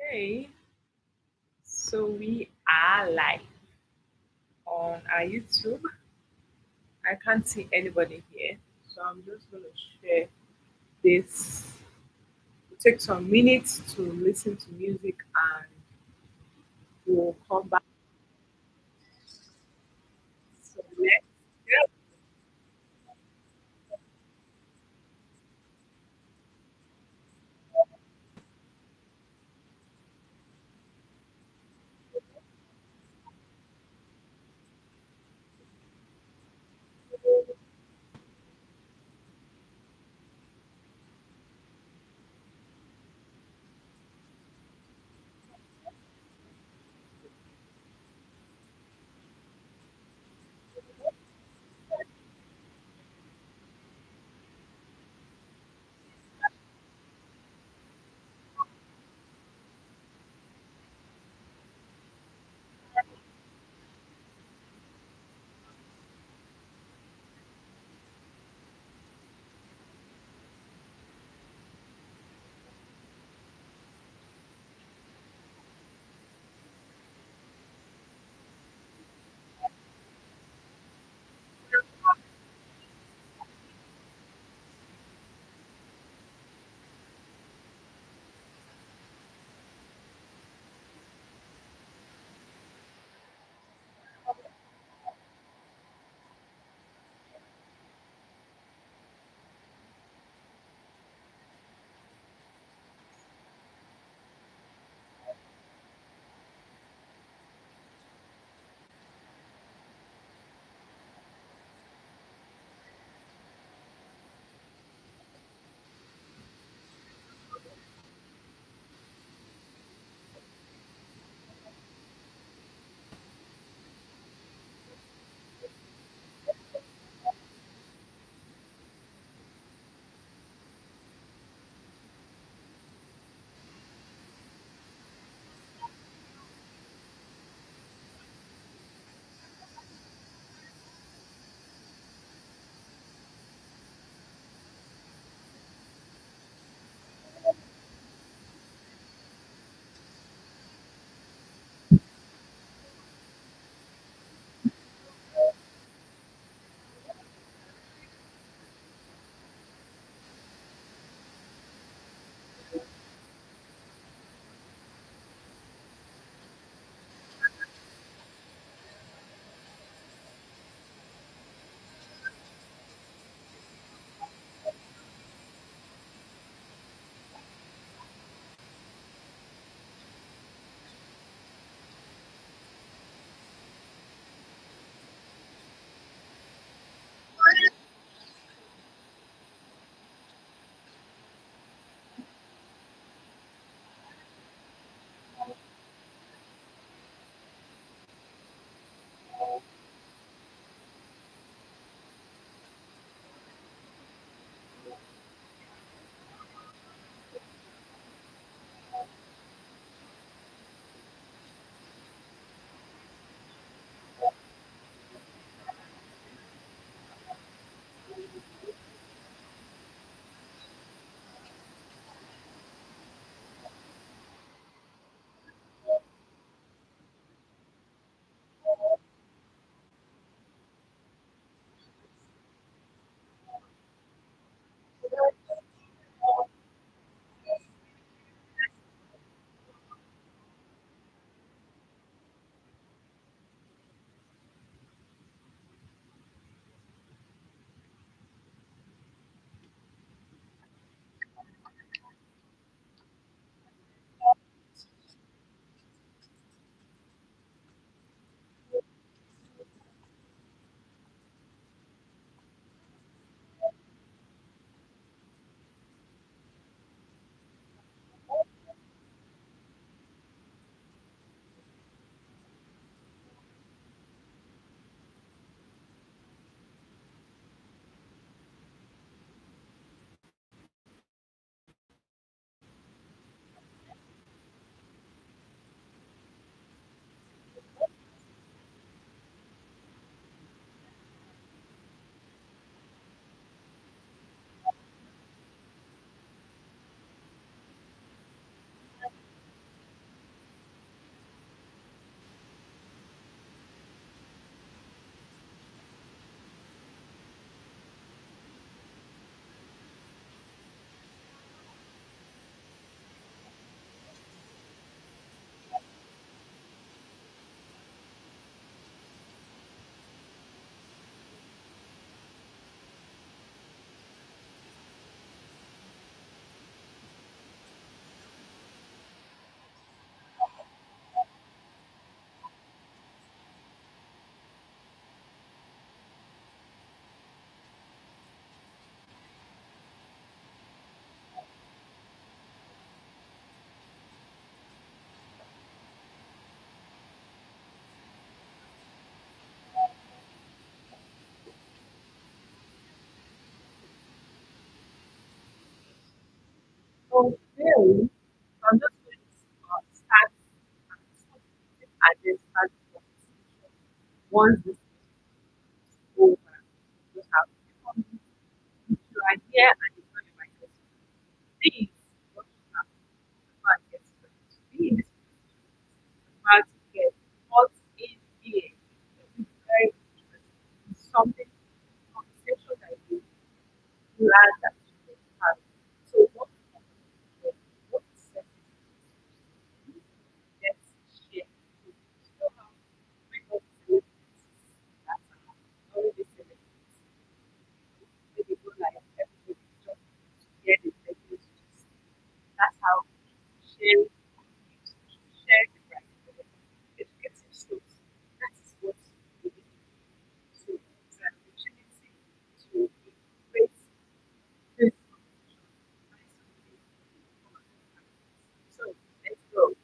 Hey, so we are live on our YouTube. I can't see anybody here, so I'm just going to share this. We'll take some minutes to listen to music and we'll come back. So let's go. I'm just going to start and then start the conversation. Once this is over, just have to come. If you are here and it's not your microphone, please don't start about get to be in this position. About to get what's in here. It's very interesting. It's something conversation that you glad that you have. So what what is set let's share. So how we got celebrities that are already celebrities. Maybe go like everybody just share the celebrities. That's how sharing share the right educative skills. That is what we do. So it's an opportunity to create this conversation. So let's go.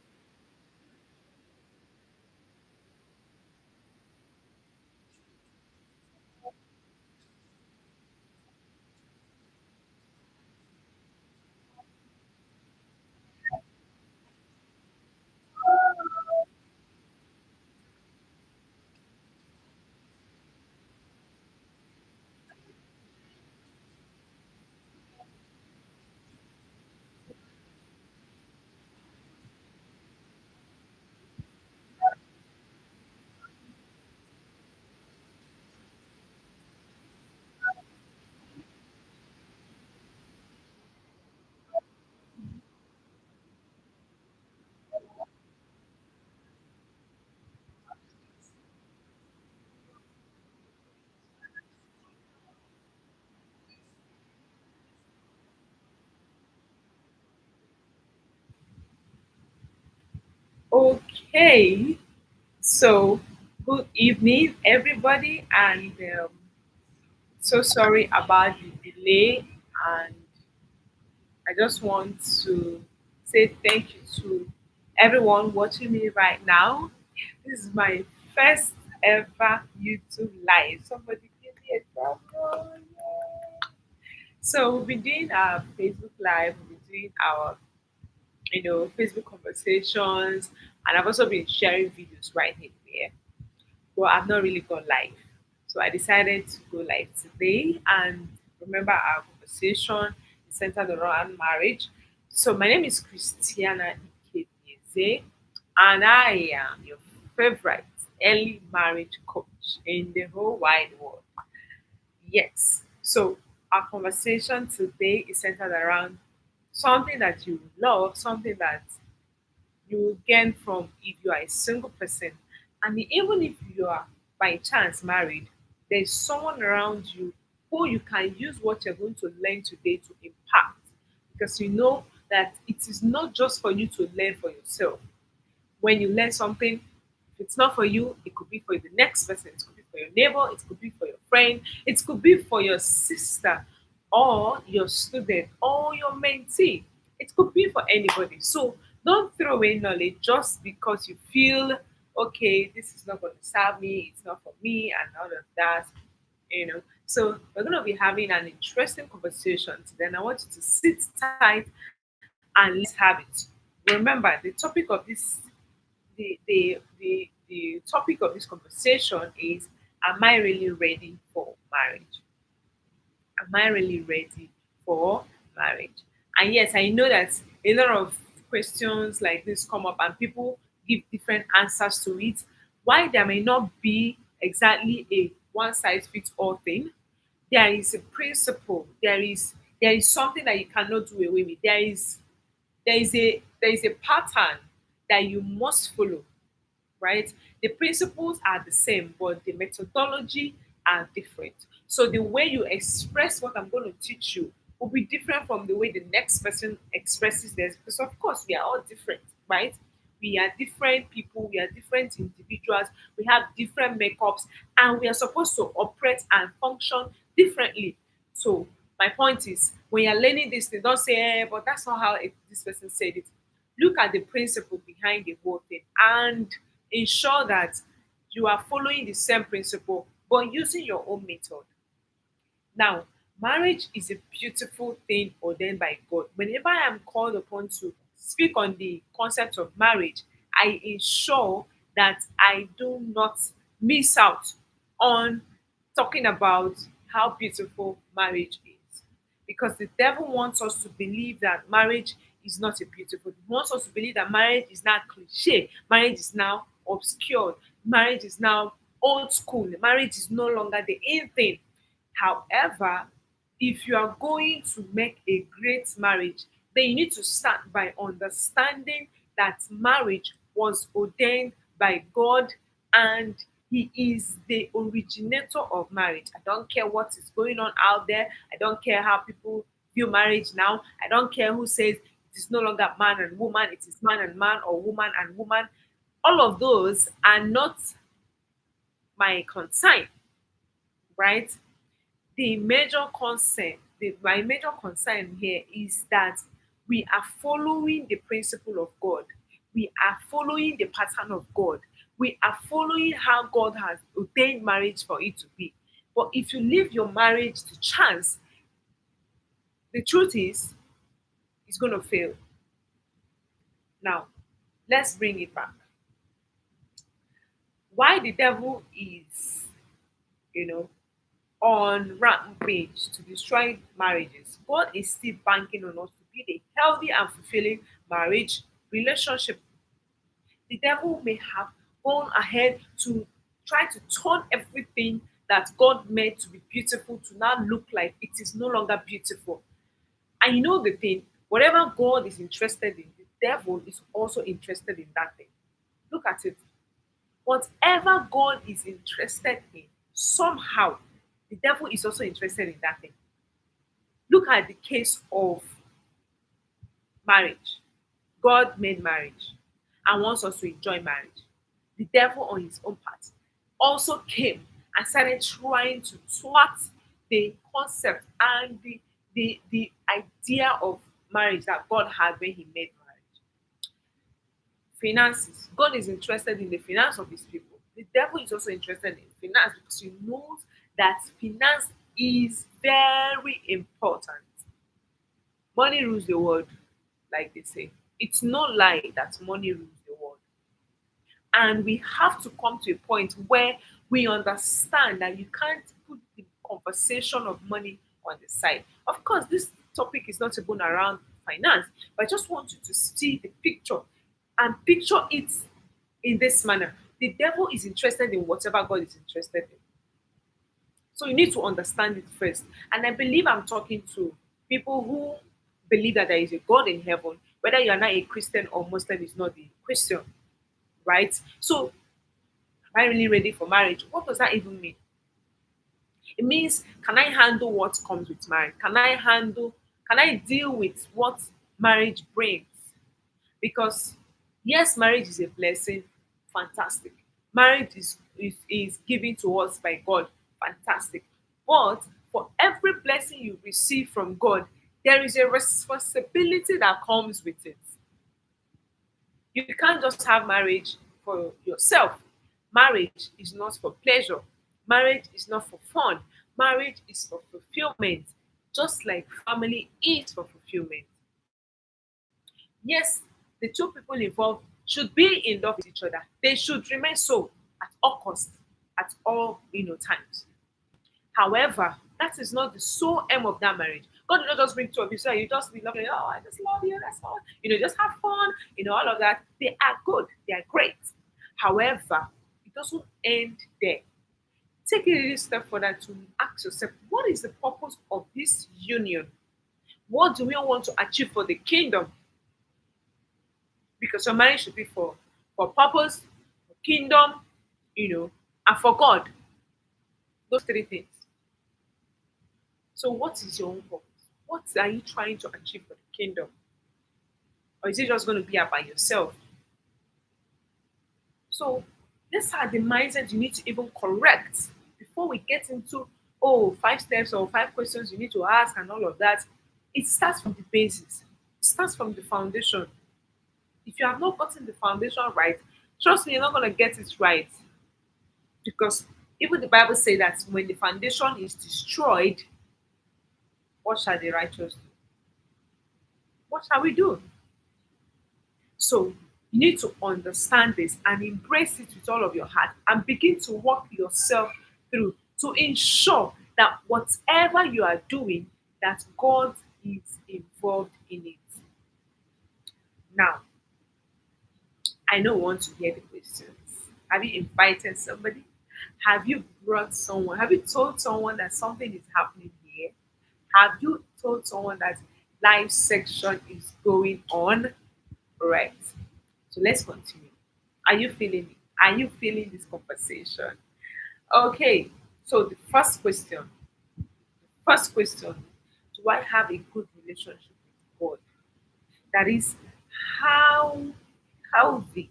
Okay. So, good evening, everybody, and so sorry about the delay. And I just want to say thank you to everyone watching me right now. This is my first ever YouTube live. Somebody give me a drum roll. Yay. So we'll be doing our Facebook live. We'll be doing our Facebook conversations, and I've also been sharing videos right in there. But I've not really gone live. So I decided to go live today. And remember, our conversation is centered around marriage. So my name is Christiana Ikedieze, and I am your favorite early marriage coach in the whole wide world. Yes. So our conversation today is centered around something that you love, something that you will gain from if you are a single person. And even if you are by chance married, there's someone around you who you can use what you're going to learn today to impact. Because you know that it is not just for you to learn for yourself. When you learn something, if it's not for you, it could be for the next person, it could be for your neighbor, it could be for your friend, it could be for your sister or your student or your mentee. It could be for anybody. So don't throw away knowledge just because you feel okay, this is not going to serve me, it's not for me, and all of that. So we're going to be having an interesting conversation today, and I want you to sit tight and let's have it. Remember, the topic of this conversation is, am I really ready for marriage? Am I really ready for marriage? And yes, I know that a lot of questions like this come up and people give different answers to it. Why there may not be exactly a one size fits all thing, there is a principle. There is something that you cannot do away with. There is a pattern that you must follow, right? The principles are the same, but the methodology are different. So the way you express what I'm going to teach you will be different from the way the next person expresses theirs, because of course we are all different, right? We are different people, we are different individuals, we have different makeups, and we are supposed to operate and function differently. So my point is, when you're learning this thing, don't say, but that's not how this person said it. Look at the principle behind the whole thing and ensure that you are following the same principle but using your own method. Now, Marriage is a beautiful thing ordained by God. Whenever I am called upon to speak on the concept of marriage, I ensure that I do not miss out on talking about how beautiful marriage is. Because the devil wants us to believe that marriage is not a beautiful. He wants us to believe that marriage is now cliche, marriage is now obscure, marriage is now old school, marriage is no longer the in thing. However, if you are going to make a great marriage, then you need to start by understanding that marriage was ordained by God and He is the originator of marriage. I don't care what is going on out there. I don't care how people view marriage now. I don't care who says it is no longer man and woman, it is man and man or woman and woman. All of those are not my concern, right? My major concern here is that we are following the principle of God. We are following the pattern of God. We are following how God has ordained marriage for it to be. But if you leave your marriage to chance, the truth is, it's going to fail. Now, let's bring it back. Why the devil is, you know, on rampage to destroy marriages, God is still banking on us to build a healthy and fulfilling marriage relationship. The devil may have gone ahead to try to turn everything that God made to be beautiful to now look like it is no longer beautiful. And you know the thing, whatever God is interested in, the devil is also interested in that thing. Look at it. Whatever God is interested in, somehow the devil is also interested in that thing. Look at the case of marriage. God made marriage and wants us to enjoy marriage. The devil, on his own part, also came and started trying to thwart the concept and the idea of marriage that God had when he made marriage. Finances. God is interested in the finance of his people. The devil is also interested in finance because he knows that finance is very important. Money rules the world, like they say. It's no lie that money rules the world. And we have to come to a point where we understand that you can't put the conversation of money on the side. Of course, this topic is not even around finance, but I just want you to see the picture and picture it in this manner. The devil is interested in whatever God is interested in. So you need to understand it first. And I believe I'm talking to people who believe that there is a God in heaven, whether you are not a Christian or Muslim is not the question, right? So, am I really ready for marriage? What does that even mean? It means, can I handle what comes with marriage? Can I deal with what marriage brings? Because yes, marriage is a blessing, fantastic. Marriage is given to us by God, fantastic. But for every blessing you receive from God, there is a responsibility that comes with it. You can't just have marriage for yourself. Marriage is not for pleasure. Marriage is not for fun. Marriage is for fulfillment, just like family is for fulfillment. Yes, the two people involved should be in love with each other. They should remain so at all costs, at all times. However, that is not the sole aim of that marriage. God will not just bring two of you, so you just be loving, oh, I just love you, that's all. Just have fun, all of that. They are good, they are great. However, it doesn't end there. Take it a little step further to ask yourself, what is the purpose of this union? What do we want to achieve for the kingdom? Because your marriage should be for purpose, for kingdom, and for God. Those three things. So, what is your own purpose? What are you trying to achieve for the kingdom? Or is it just going to be about yourself? So, these are the mindset you need to even correct before we get into, 5 steps or 5 questions you need to ask and all of that. It starts from the basis, it starts from the foundation. If you have not gotten the foundation right, trust me, you're not going to get it right. Because even the Bible says that when the foundation is destroyed, What shall the righteous do? What shall we do? So you need to understand this and embrace it with all of your heart and begin to walk yourself through to ensure that whatever you are doing, that God is involved in it. Now, I know you want to hear the questions. Have you invited somebody? Have you brought someone? Have you told someone that something is happening here? Have you told someone that live section is going on? Right. So let's continue. Are you feeling it? Are you feeling this conversation? Okay. So the first question. First question. Do I have a good relationship with God? That is how healthy,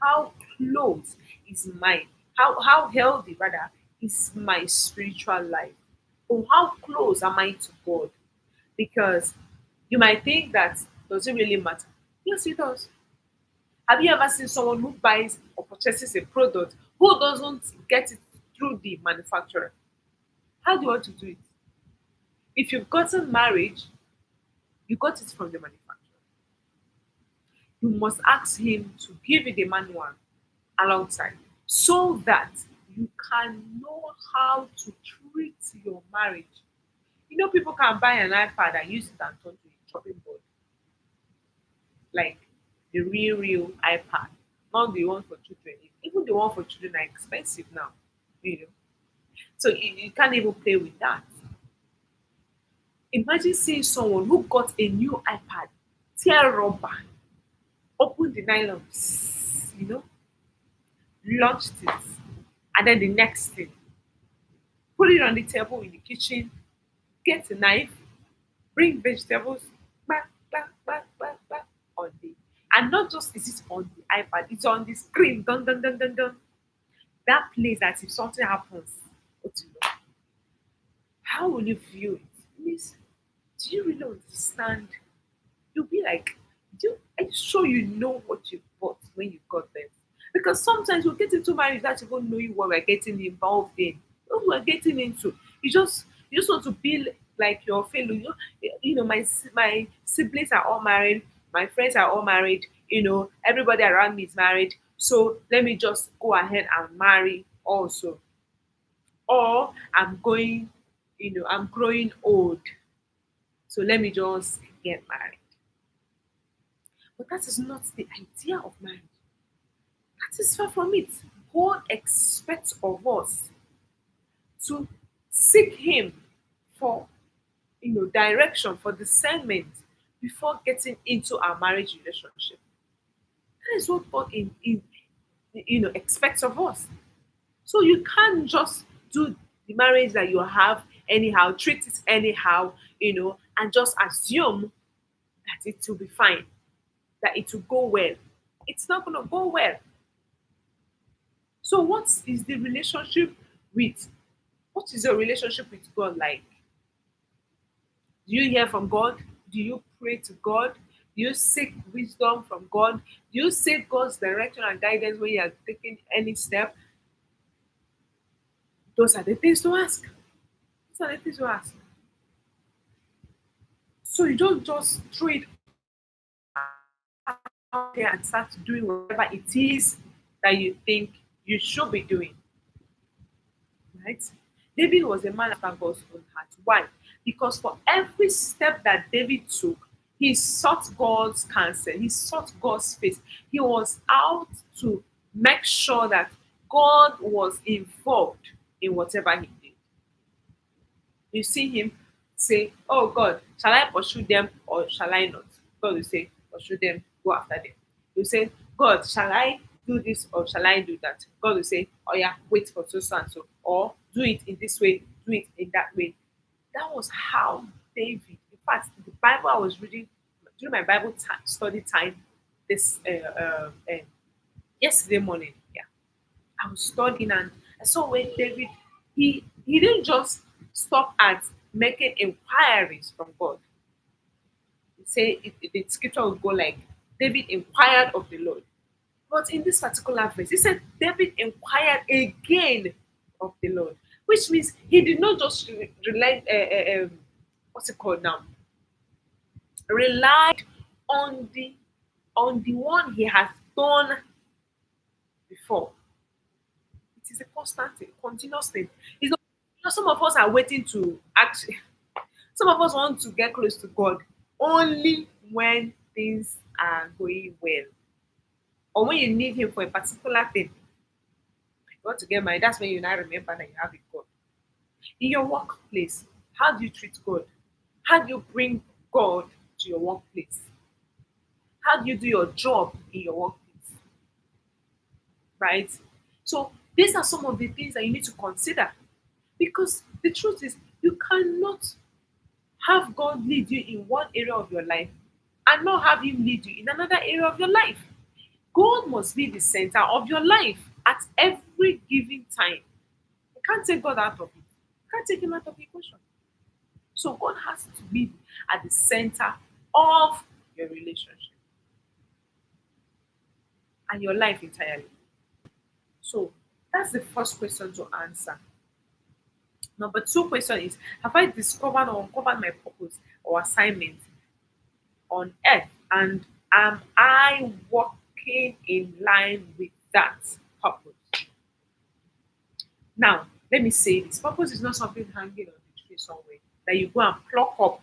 how close is my how healthy rather is my spiritual life? Or how close am I to God? Because you might think that does it really matter? Yes, it does. Have you ever seen someone who buys or purchases a product who doesn't get it through the manufacturer? How do you want to do it? If you've gotten married, you got it from the manufacturer. You must ask him to give you the manual alongside so that you can know how to treat your marriage. You know, people can buy an iPad and use it and turn to a chopping board, like the real iPad, not the one for children. Even the one for children are expensive now, you know. So you can't even play with that. Imagine seeing someone who got a new iPad, tear rubber, open the nylon, you know, launched it, and then the next thing, put it on the table in the kitchen, get a knife, bring vegetables, bah, bah, bah, bah, bah, on the and not just is it on the iPad, it's on the screen, dun dun dun dun dun. That plays as if something happens. What you know? How will you view it? Means, do you really understand? You'll be like, are you sure you know what you bought when you got them? Because sometimes we get into marriage without even knowing what we're getting involved in. What we're getting into. You just want to be like your fellow. You know, my siblings are all married, my friends are all married, everybody around me is married. So let me just go ahead and marry also. Or I'm growing old. So let me just get married. But that is not the idea of marriage. That is far from it. God expects of us to seek Him for direction, for discernment before getting into our marriage relationship. That is what God expects of us. So you can't just do the marriage that you have anyhow, treat it anyhow, and just assume that it will be fine, that it will go well. It's not gonna go well. So what is your relationship with God like? Do you hear from God? Do you pray to God? Do you seek wisdom from God? Do you seek God's direction and guidance when you are taking any step? Those are the things to ask. Those are the things to ask. So you don't just throw it out there and start doing whatever it is that you think you should be doing. Right? David was a man after God's own heart. Why? Because for every step that David took, he sought God's counsel, he sought God's face. He was out to make sure that God was involved in whatever he did. You see him say, "Oh God, shall I pursue them or shall I not?" God will say, "Pursue them, go after them." You say, "God, shall I do this or shall I do that?" God will say, "Oh yeah, wait for so and so, or do it in this way, do it in that way." That was how David. In fact, the Bible I was reading during my Bible study time this yesterday morning. Yeah, I was studying and I saw where David he didn't just stop at making inquiries from God. He say the scripture would go like David inquired of the Lord. But in this particular verse, he said David inquired again of the Lord, which means he did not just rely what's it called now? Relied on the one he has done before. It is a constant thing, continuous thing. It's not, some of us are waiting to actually, some of us want to get close to God only when things are going well, or when you need Him for a particular thing. You want to get married, that's when you now remember that you have a God. In your workplace, how do you treat God? How do you bring God to your workplace? How do you do your job in your workplace? Right? So these are some of the things that you need to consider, because the truth is you cannot have God lead you in one area of your life and not have Him lead you in another area of your life. God must be the center of your life at every given time. You can't take God out of it. You can't take Him out of the equation. So God has to be at the center of your relationship and your life entirely. So that's the first question to answer. Number two question is, have I discovered or uncovered my purpose or assignment on earth, and am I walking in line with that purpose? Now, let me say this: purpose is not something hanging on the tree somewhere that you go and pluck up.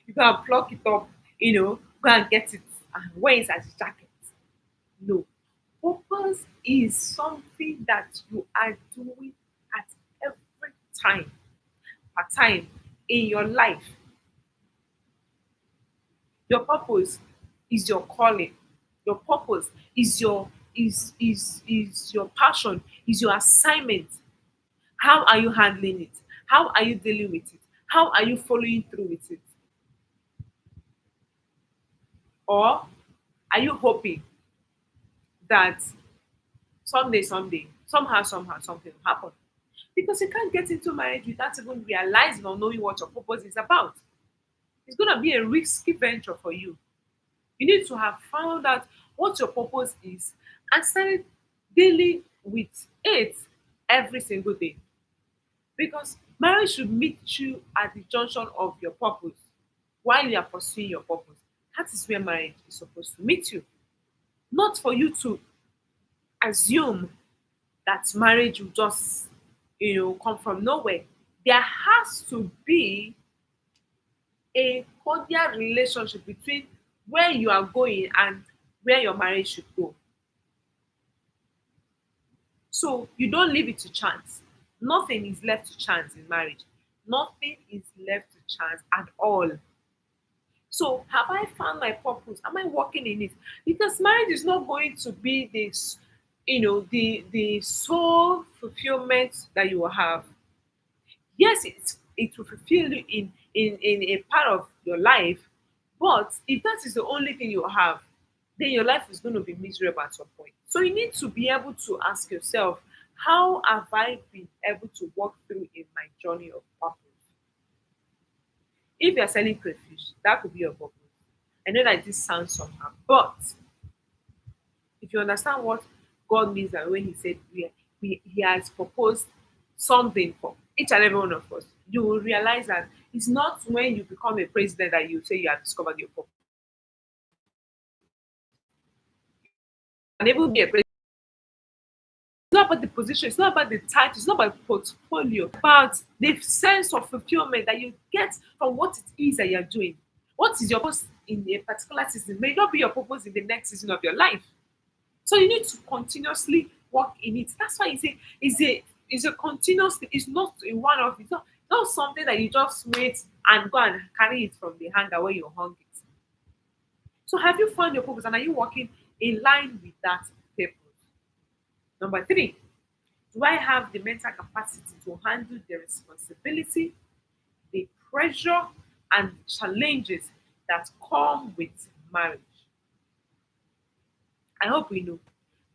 You go and pluck it up, go and get it and wear it as a jacket. No. Purpose is something that you are doing at every time, per time in your life. Your purpose is your calling. Your purpose is your passion, is your assignment. How are you handling it? How are you dealing with it? How are you following through with it? Or are you hoping that somehow, something will happen? Because you can't get into marriage without even realizing or knowing what your purpose is about. It's going to be a risky venture for you. You need to have found out what your purpose is and started dealing with it every single day. Because marriage should meet you at the junction of your purpose while you are pursuing your purpose. That is where marriage is supposed to meet you. Not for you to assume that marriage will just, come from nowhere. There has to be a cordial relationship between where you are going and where your marriage should go. So you don't leave it to chance. Nothing is left to chance in marriage. Nothing is left to chance at all. So have I found my purpose? Am I working in it? Because marriage is not going to be this, the sole fulfillment that you will have. Yes, it will fulfill you in a part of your life, but if that is the only thing you have, then your life is going to be miserable at some point. So you need to be able to ask yourself, how have I been able to walk through in my journey of purpose? If you're selling crayfish, that could be your purpose. I know that this sounds somehow, but if you understand what God means and when He said He has proposed something for each and every one of us, you will realize that it's not when you become a president that you say you have discovered your purpose. And even be a president, it's not about the position, it's not about the title, it's not about the portfolio, it's about the sense of fulfillment that you get from what it is that you're doing. What is your purpose in a particular season may not be your purpose in the next season of your life. So you need to continuously work in it. That's why it's a continuous thing. It's not a one off. It's not something that you just wait and go and carry it from the hanger where you hung it. So have you found your purpose and are you working in line with that purpose? Number three, do I have the mental capacity to handle the responsibility, the pressure, and the challenges that come with marriage? I hope we know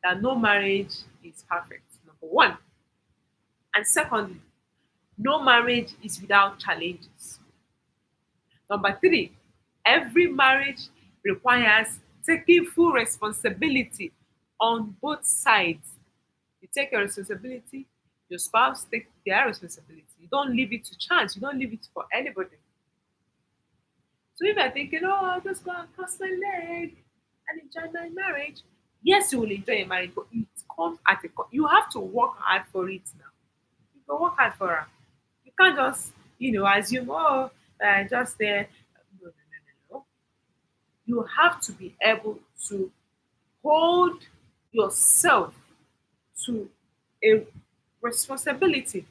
that no marriage is perfect, number one. And secondly, no marriage is without challenges. Number three, every marriage requires taking full responsibility on both sides. You take your responsibility, Your spouse take their responsibility. You don't leave it to chance. You don't leave it for anybody. So if you're thinking, oh, I'll just go and cross my leg and enjoy my marriage, yes, you will enjoy your marriage, but it comes at a cost. You have to work hard for it now. You can work hard for it. You can't just, assume, oh, just there. No, no, no, no, no. You have to be able to hold yourself to a responsibility.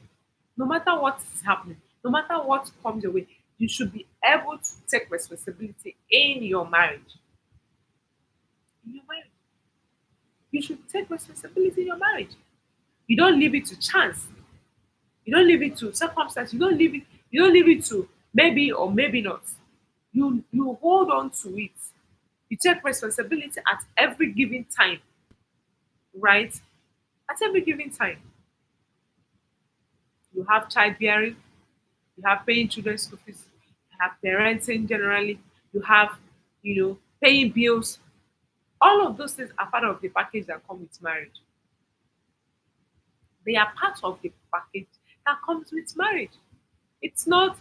No matter what is happening, no matter what comes your way, you should be able to take responsibility in your marriage. In your marriage, you should take responsibility in your marriage. You don't leave it to chance. You don't leave it to circumstance. You don't leave it. You don't leave it to maybe or maybe not. You hold on to it. You take responsibility at every given time, right? At every given time, you have childbearing, you have paying children's school fees, you have parenting generally, you have, paying bills. All of those things are part of the package that come with marriage. They are part of the package that comes with marriage. It's not,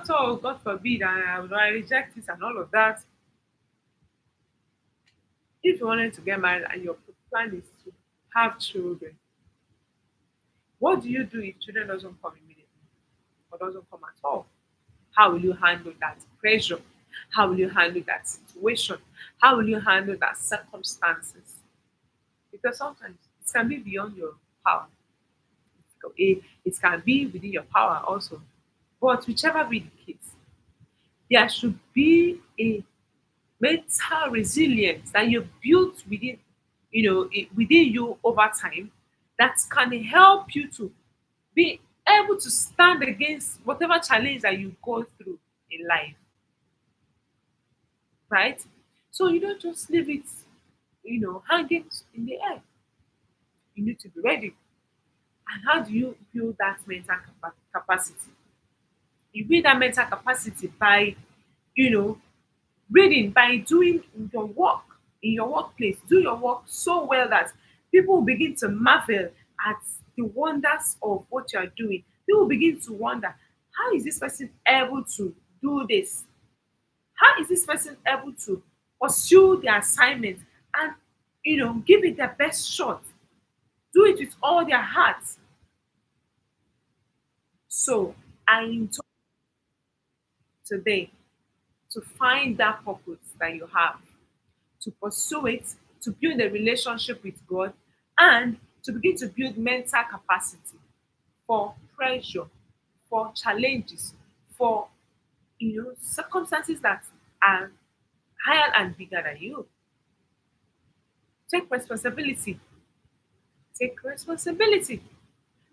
oh God forbid, I reject it and all of that. If you wanted to get married and your plan is to have children, what do you do if children doesn't come immediately or doesn't come at all? How will you handle that pressure? How will you handle that situation? How will you handle that circumstances? Because sometimes it can be beyond your power. It can be within your power also. But whichever be the case, there should be a mental resilience that you built within, within you over time that can help you to be able to stand against whatever challenge that you go through in life, right? So you don't just leave it, hanging in the air. You need to be ready. And how do you build that mental capacity? You build that mental capacity by, you know, reading, by doing your work in your workplace. Do your work so well that people will begin to marvel at the wonders of what you are doing. People will begin to wonder, how is this person able to do this? How is this person able to pursue the assignment and, give it their best shot? Do it with all their heart. So I enjoy today to find that purpose that you have, to pursue it, to build a relationship with God, and to begin to build mental capacity for pressure, for challenges, for circumstances that are higher and bigger than you. Take responsibility. Take responsibility.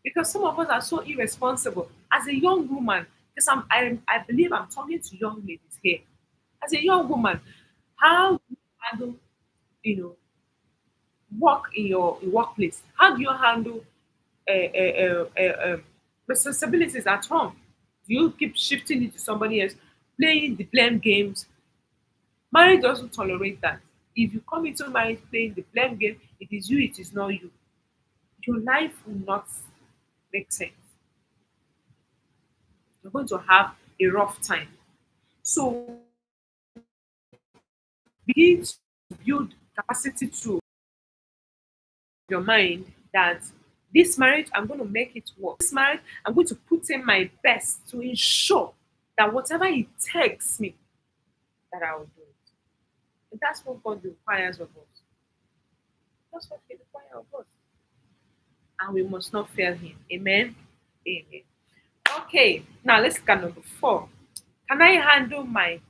Because some of us are so irresponsible. As a young woman, because I believe I'm talking to young ladies here. As a young woman, how do you handle, you know, work in your workplace? How do you handle responsibilities at home? Do you keep shifting it to somebody else, playing the blame games? Marriage doesn't tolerate that. If you come into marriage playing the blame game, it is you, it is not you. Your life will not make sense. You're going to have a rough time. So begin to build capacity to your mind that this marriage, I'm going to make it work. This marriage, I'm going to put in my best to ensure that whatever it takes me, that I will do it. And that's what God requires of us. That's what He requires of us. And we must not fail Him. Amen. Amen. Okay, now let's look at number 4. Can I handle my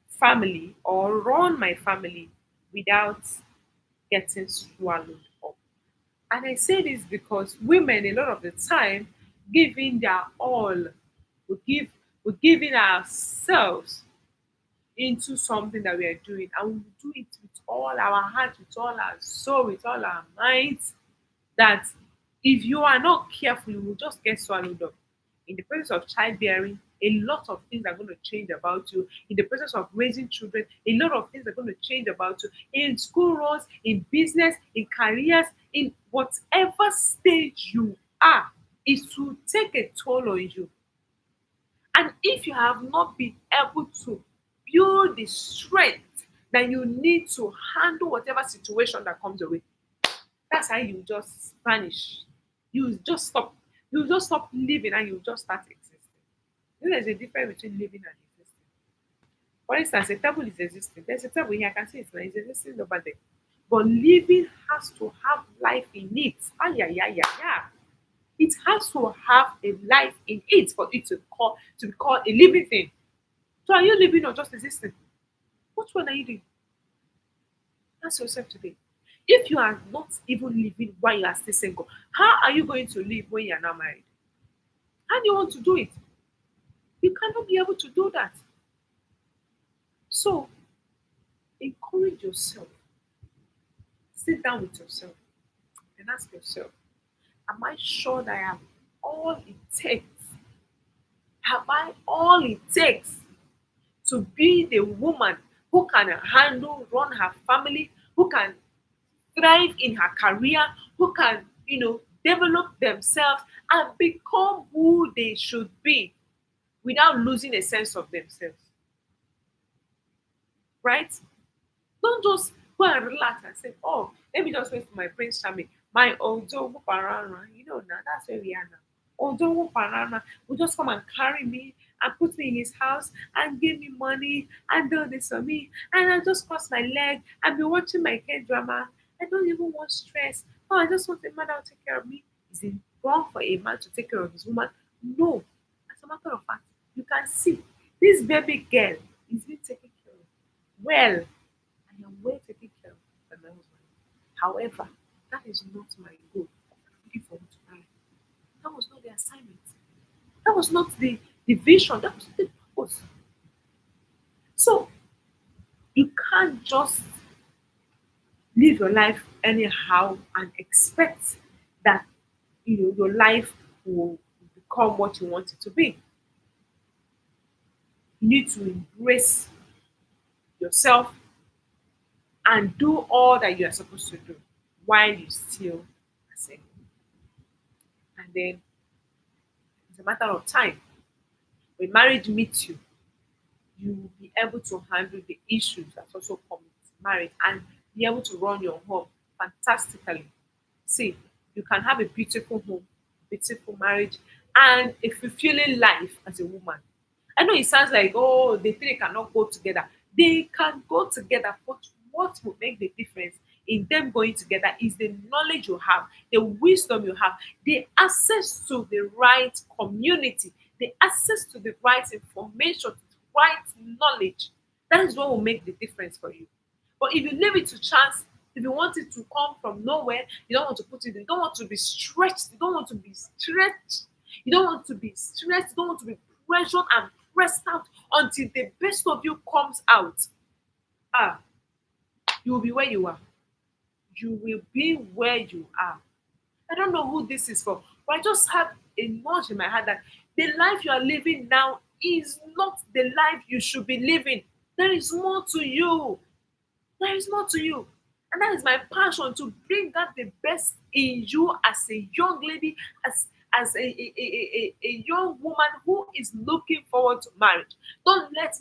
family or run my family without getting swallowed up? And I say this because women, a lot of the time, giving their all, we give in ourselves into something that we are doing, and we do it with all our heart, with all our soul, with all our might. That if you are not careful, you will just get swallowed up. In the process of childbearing, a lot of things are going to change about you. In the process of raising children, a lot of things are going to change about you. In school runs, in business, in careers, in whatever stage you it will take a toll on you. And if you have not been able to build the strength that you need to handle whatever situation that comes your way, that's how you just vanish. You just stop. You just stop living and you just start existing. There's a difference between living and existing. For instance, a table is existing. There's a table here. I can see it's existing over there. But living has to have life in it. Ah, yeah, yeah, yeah, yeah. It has to have a life in it for it to be called a living thing. So are you living or just existing? Which one are you doing? Ask yourself today. If you are not even living while you are still single, how are you going to live when you are not married? How do you want to do it? You cannot be able to do that. So encourage yourself. Sit down with yourself and ask yourself, am I sure that I am all it takes? Have I all it takes to be the woman who can handle, run her family, who can thrive in her career, who can, develop themselves and become who they should be without losing a sense of themselves, right? Don't just go and relax and say, oh, let me just wait for my prince charming, my Ojo Parana. Now that's where we are now. Ojo Parana will just come and carry me and put me in his house and give me money and do this for me. And I'll just cross my leg and be watching my K drama. I don't even want stress. Oh, I just want a man that will take care of me. Is it wrong for a man to take care of his woman? No. As a matter of fact, you can see this baby girl is being taken care of well. I am well taken care of by my husband. However, that is not my goal. Looking forward to marry. That was not the assignment. That was not the vision. That was the purpose. So you can't just live your life anyhow and expect that your life will become what you want it to be. You need to embrace yourself and do all that you are supposed to do while you still are single. And then it's a matter of time. When marriage meets you, you will be able to handle the issues that also come with marriage and be able to run your home fantastically. See, you can have a beautiful home, beautiful marriage, and a fulfilling life as a woman. I know it sounds like, oh, the three cannot go together. They can go together, but what will make the difference in them going together is the knowledge you have, the wisdom you have, the access to the right community, the access to the right information, to the right knowledge. That is what will make the difference for you. But if you leave it to chance, if you want it to come from nowhere, you don't want to put it in, you don't want to be stretched, you don't want to be stretched, you don't want to be stressed, you don't want to be pressured and pressed out until the best of you comes out. Ah, you will be where you are. You will be where you are. I don't know who this is for, but I just have a nudge in my heart that the life you are living now is not the life you should be living. There is more to you. There is more to you. And that is my passion to bring out the best in you as a young lady, as a young woman who is looking forward to marriage. Don't let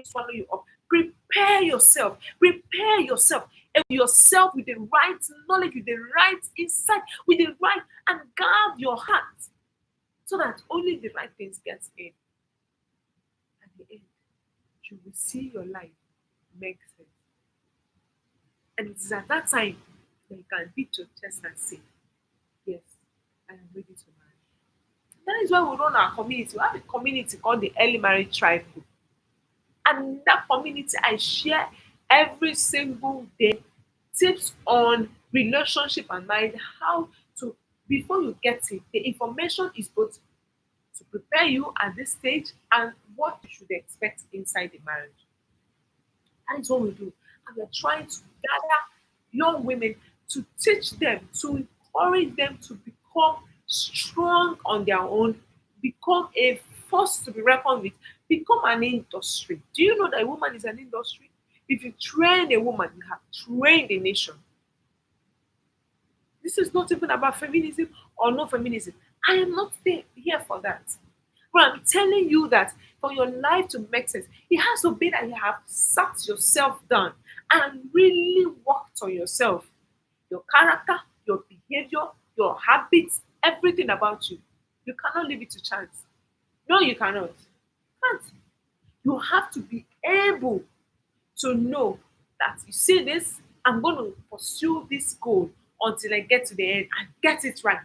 swallow you up. Prepare yourself. Prepare yourself. And yourself with the right knowledge, with the right insight, with the right, and guard your heart so that only the right things get in. At the end, you will see your life make sense. And it is at that time that you can beat your chest and say, yes, I am ready to marry. That is why we run our community. We have a community called the Early Marriage Tribe Group. And in that community, I share every single day tips on relationship and marriage, how to, before you get it, the information is both to prepare you at this stage and what you should expect inside the marriage. That is what we do. And we're trying to gather young women to teach them, to encourage them to become strong on their own, become a force to be reckoned with, become an industry. Do you know that a woman is an industry? If you train a woman, you have trained a nation. This is not even about feminism or no feminism. I am not here for that. But I'm telling you that for your life to make sense, it has to be that you have sat yourself down and really worked on yourself, your character, your behavior, your habits, everything about you. You cannot leave it to chance. No, you cannot. Can't. You have to be able to know that you see this, I'm going to pursue this goal until I get to the end and get it right.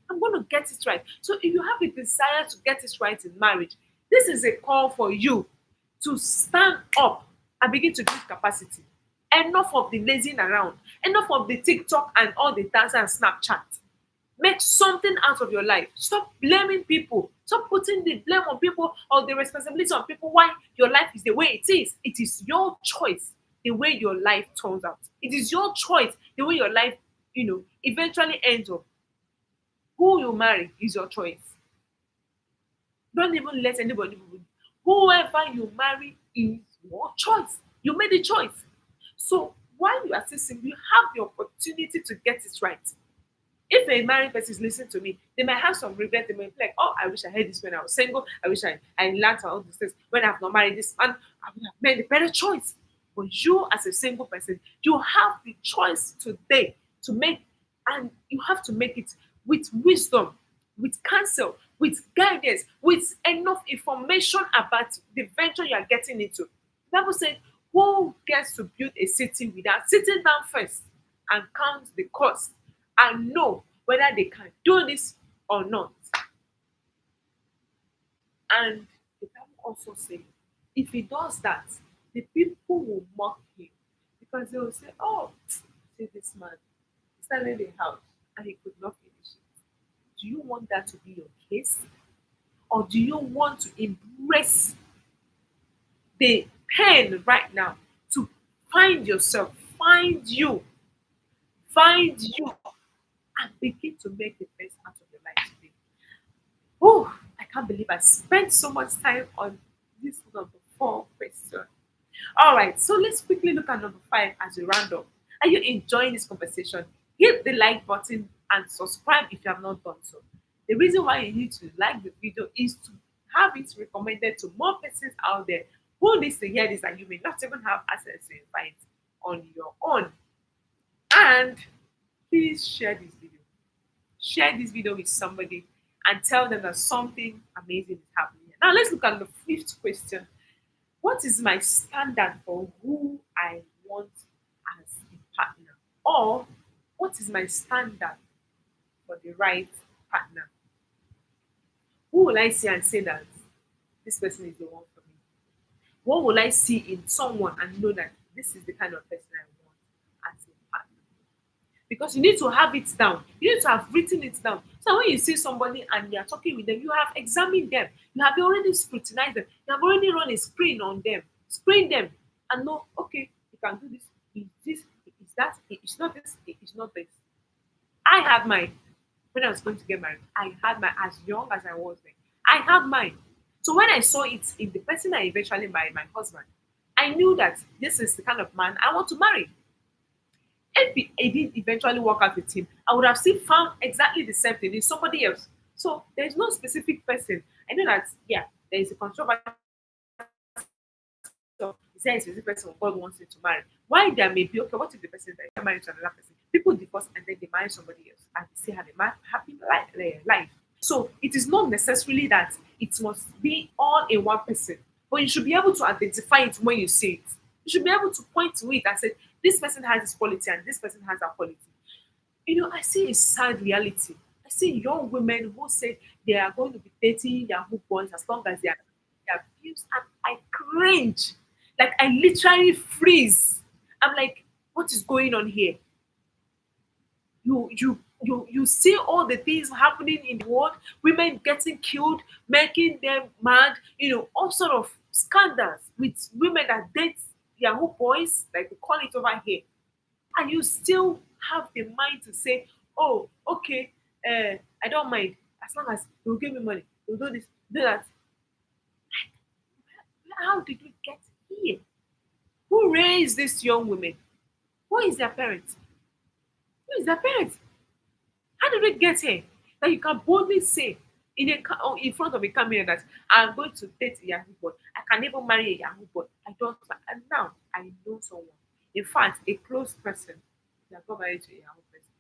I'm going to get it right. So if you have a desire to get it right in marriage, this is a call for you to stand up and begin to build capacity. Enough of the lazing around, enough of the TikTok and all the dance and Snapchat. Make something out of your life. Stop blaming people. Stop putting the blame on people or the responsibility on people why your life is the way it is. It is your choice the way your life turns out. It is your choice the way your life, eventually ends up. Who you marry is your choice. Don't even let anybody. Whoever you marry is your choice. You made a choice. So while you are still single, you have the opportunity to get it right. If a married person is listening to me, they might have some regret. They might be like, oh, I wish I had this when I was single. I wish I learned all these things. When I've not married this man, I would have made a better choice. But you, as a single person, you have the choice today to make, and you have to make it with wisdom, with counsel, with guidance, with enough information about the venture you are getting into. The Bible said, who gets to build a city without sitting down first and count the cost and know whether they can do this or not? And the Bible also says, if he does that, the people will mock him because they will say, oh, see this man, he started a house and he could not finish it. Do you want that to be your case? Or do you want to embrace the pain right now to find yourself, find you, and begin to make the best out of your life today? Oh, I can't believe I spent so much time on this number 4 question. All right, so let's quickly look at number 5 as a roundup. Are you enjoying this conversation? Hit the like button and subscribe if you have not done so. The reason why you need to like the video is to have it recommended to more persons out there who needs to hear this and you may not even have access to it on your own. And please share this video. Share this video with somebody and tell them that something amazing is happening. Now let's look at the 5th question. What is my standard for who I want as a partner? Or what is my standard for the right partner? Who will I see and say that this person is the one for me? What will I see in someone and know that this is the kind of person I want as a partner? Because you need to have it down. You need to have written it down. So when you see somebody and you're talking with them, you have examined them. You have already scrutinized them. You have already run a screen them, and know, okay, you can do this. Is this, is that, it's not this, it's not this. I had mine when I was going to get married. I had mine as young as I was then. I had mine. So when I saw it in the person I eventually married, my husband, I knew that this is the kind of man I want to marry. If it did eventually work out with him, I would have still found exactly the same thing in somebody else. So there's no specific person. I know that, yeah, there is a controversy. So is there a specific person God wants you to marry? Why there may be, okay, what if the person that is married to another person? People divorce and then they marry somebody else and they still have a happy life. So it is not necessarily that it must be all in one person, but you should be able to identify it when you see it. You should be able to point to it and say, this person has this quality and this person has that quality. I see a sad reality. I see young women who say they are going to be dating Yahoo boys as long as they are views, and I cringe. Like I literally freeze. I'm like, what is going on here? You see all the things happening in the world, women getting killed, making them mad, all sort of scandals with women that date Yahoo boys, like we call it over here. And you still have the mind to say, oh, okay, I don't mind as long as you give me money, you do this, do that. How did we get here? Who raised these young women? Who is their parents? Who is their parents? How did we get here? That you can boldly say in front of a camera that I'm going to date a Yahoo boy. I can even marry a Yahoo boy. I don't. And now I know someone. In fact, a close person that got married to a Yahoo person.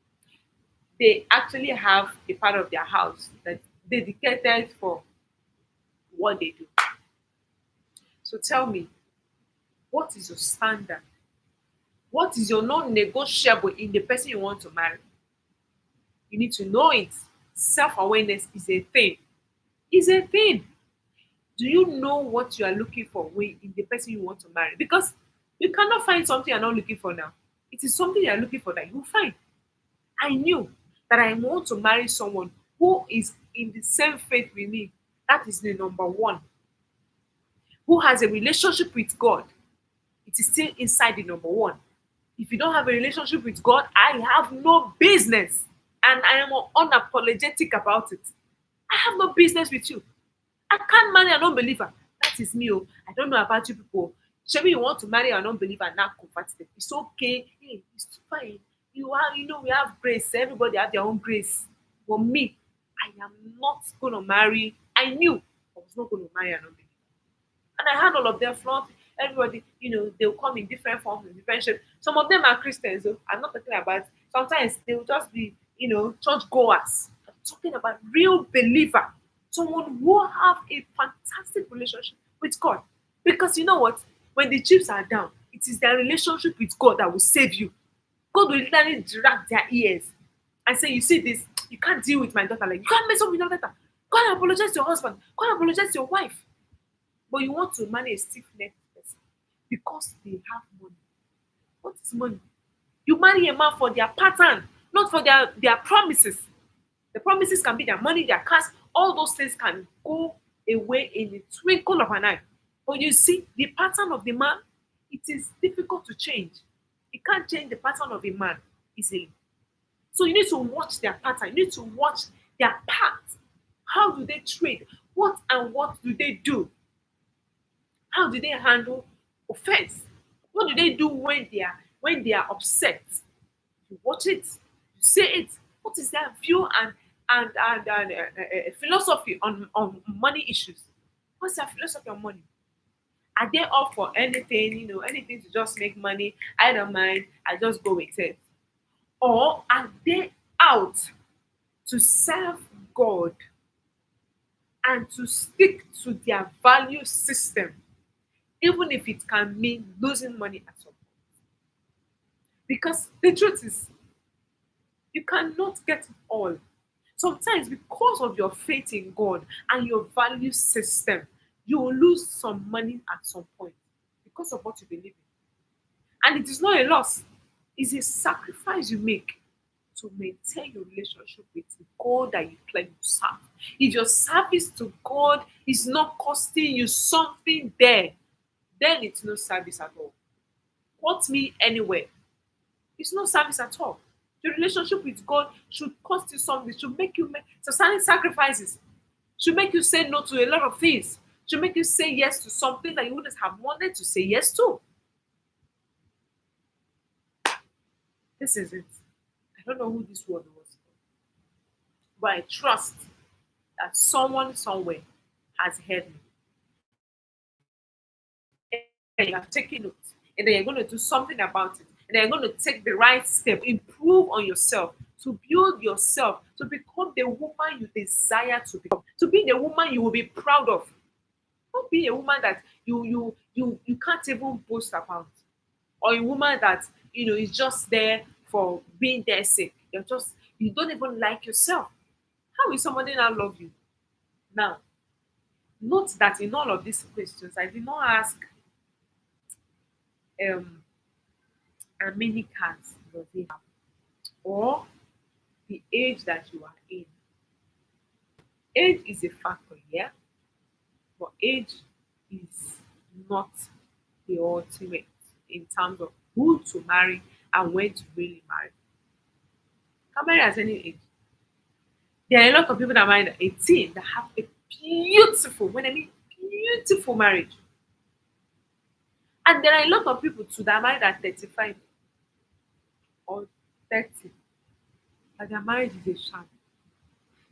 They actually have a part of their house that's dedicated for what they do. So tell me, what is your standard? What is your non-negotiable in the person you want to marry? You need to know it. Self-awareness is a thing. Is a thing. Do you know what you are looking for when in the person you want to marry? Because you cannot find something you're not looking for now. It is something you're looking for that you will find. I knew that I want to marry someone who is in the same faith with me. That is the number one. Who has a relationship with God. It is still inside the number one. If you don't have a relationship with God, I have no business. And I am unapologetic about it. I have no business with you. I can't marry an unbeliever. That is me. Oh. I don't know about you people. Maybe you want to marry an unbeliever and not convert them. It's okay. Hey, it's fine. We have grace. Everybody have their own grace. For me, I am not going to marry. I knew I was not going to marry an unbeliever. And I had all of them flaunt. Everybody, they'll come in different forms, in different shapes. Some of them are Christians, though. I'm not talking about, sometimes they'll just be, church goers. I'm talking about real believer. Someone who have a fantastic relationship with God. Because you know what? When the chips are down, it is their relationship with God that will save you. God will literally drag their ears and say, you see this, you can't deal with my daughter. Like, you can't mess up with your daughter. Go and apologize to your husband. Go and apologize to your wife. But you want to marry a stiff-necked person because they have money. What is money? You marry a man for their pattern, not for their promises. The promises can be their money, their cars. All those things can go away in the twinkle of an eye. But you see, the pattern of the man, it is difficult to change. You can't change the pattern of a man easily. So you need to watch their pattern. You need to watch their path. How do they trade? What do they do? How do they handle offense? What do they do when they are upset? You watch it, you say it. What is their view and philosophy on money issues? What's their philosophy on money? Are they up for anything? Anything to just make money? I don't mind. I just go with it. Or are they out to serve God and to stick to their value system, even if it can mean losing money at some point? Because the truth is, you cannot get it all. Sometimes, because of your faith in God and your value system, you will lose some money at some point because of what you believe in. And it is not a loss, it's a sacrifice you make to maintain your relationship with the God that you claim to serve. If your service to God is not costing you something there, then it's no service at all. Quote me anywhere. It's no service at all. Your relationship with God should cost you something, should make you make certain sacrifices, should make you say no to a lot of things, should make you say yes to something that you wouldn't have wanted to say yes to. This is it. I don't know who this word was for, but I trust that someone somewhere has heard me. And you have taken note, and then you're going to do something about it, and then you're going to take the right step, improve on yourself, to build yourself, to become the woman you desire to become, to be the woman you will be proud of. Don't be a woman that you can't even boast about, or a woman that is just there for being there sake. You don't even like yourself. How will somebody now love you? Now, note that in all of these questions, I did not ask um how many cars does he have, or the age that you are in. Age is a factor, yeah, but age is not the ultimate in terms of who to marry and when to really marry. You can marry at any age. There are a lot of people that marry at 18 that have a beautiful, when I mean beautiful marriage. And there are a lot of people too that are married at 35 or 30. that their marriage is a sham.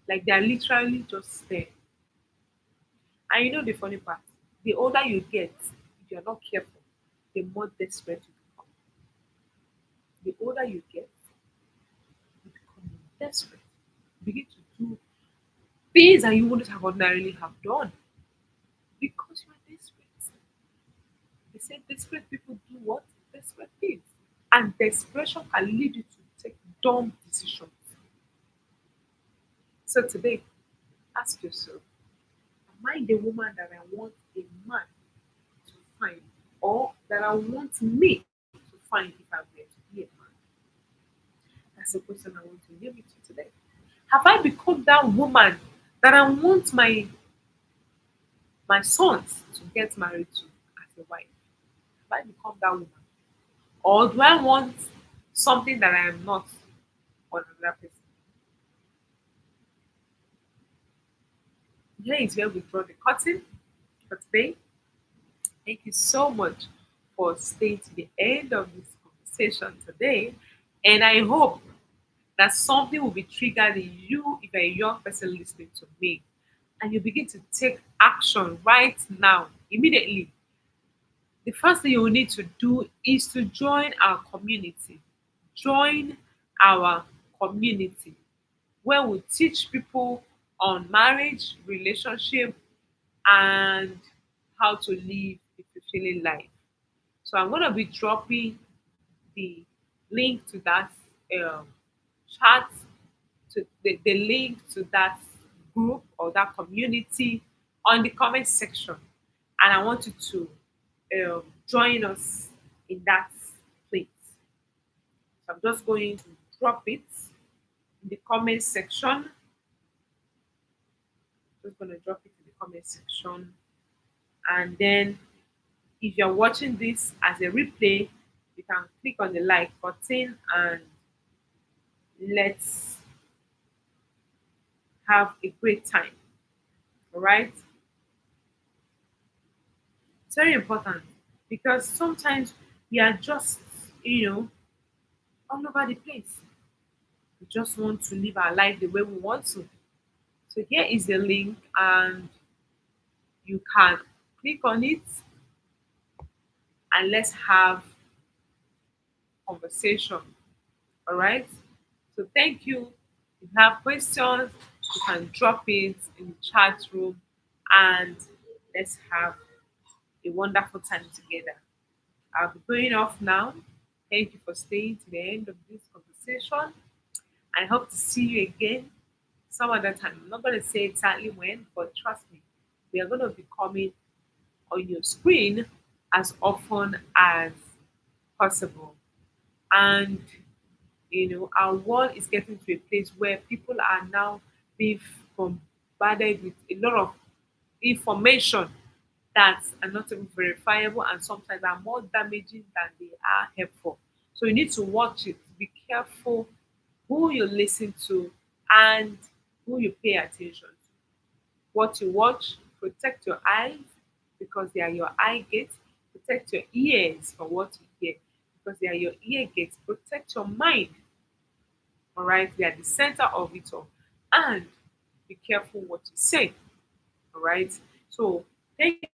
Like they are literally just there. And you know the funny part, the older you get, if you're not careful, the more desperate you become. The older you get, you become more desperate. You begin to do things that you wouldn't have ordinarily have done because you are desperate. They say desperate people do what? Desperate things. And desperation can lead you to take dumb decisions. So today, ask yourself, am I the woman that I want a man to find? Or that I want me to find if I'm going to be a man? That's the question I want to give you to today. Have I become that woman that I want my sons to get married to as a wife? Have I become that woman? Or do I want something that I am not on another person? Here is where we draw the curtain for today. Thank you so much for staying to the end of this conversation today. And I hope that something will be triggered in you if you're a young person listening to me. And you begin to take action right now, immediately. The first thing you will need to do is to join our community. Join our community where we teach people on marriage, relationship, and how to live a fulfilling life. So I'm going to be dropping the link to that um, chat, to the link to that group or that community on the comment section. And I want you to join us in that place. So I'm just going to drop it in the comment section. Just going to drop it in the comment section. And then if you're watching this as a replay, you can click on the like button and let's have a great time. All right. It's very important because sometimes we are just, you know, all over the place. We just want to live our life the way we want to. So here is the link, and you can click on it and let's have conversation. All right. So thank you. If you have questions, you can drop it in the chat room and let's have a wonderful time together. I'll be going off now. Thank you for staying to the end of this conversation. I hope to see you again some other time. I'm not going to say exactly when, but trust me, we are going to be coming on your screen as often as possible. And our world is getting to a place where people are now being bombarded with a lot of information that are not even verifiable and sometimes are more damaging than they are helpful. So you need to watch it. Be careful who you listen to and who you pay attention to. What you watch, protect your eyes because they are your eye gates. Protect your ears for what you hear because they are your ear gates. Protect your mind, all right? They are the center of it all. And be careful what you say, all right? So thank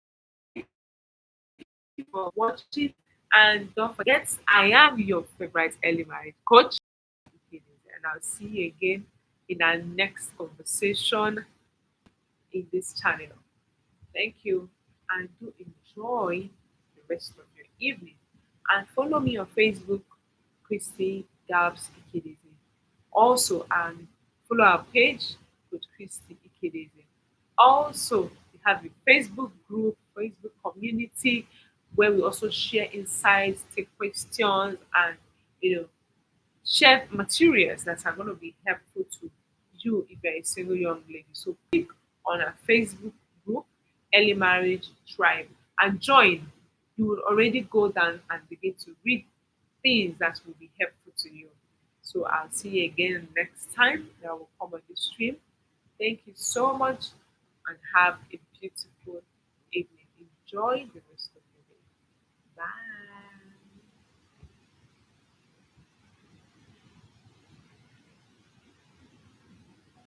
you for watching. And don't forget, I am your favorite early marriage coach. And I'll see you again in our next conversation in this channel. Thank you and do enjoy the rest of your evening. And follow me on Facebook, Christy Gabs Ikedeze. Also, and follow our page with Christy Ikedeze. Also, we have a Facebook group, Facebook community where we also share insights, take questions, and you know share materials that are going to be helpful to you if you're a single young lady. So click on our Facebook group, Early Marriage Tribe, and join. You will already go down and begin to read things that will be helpful to you. So I'll see you again next time that will come on the stream. Thank you so much and have a beautiful evening. Enjoy the rest of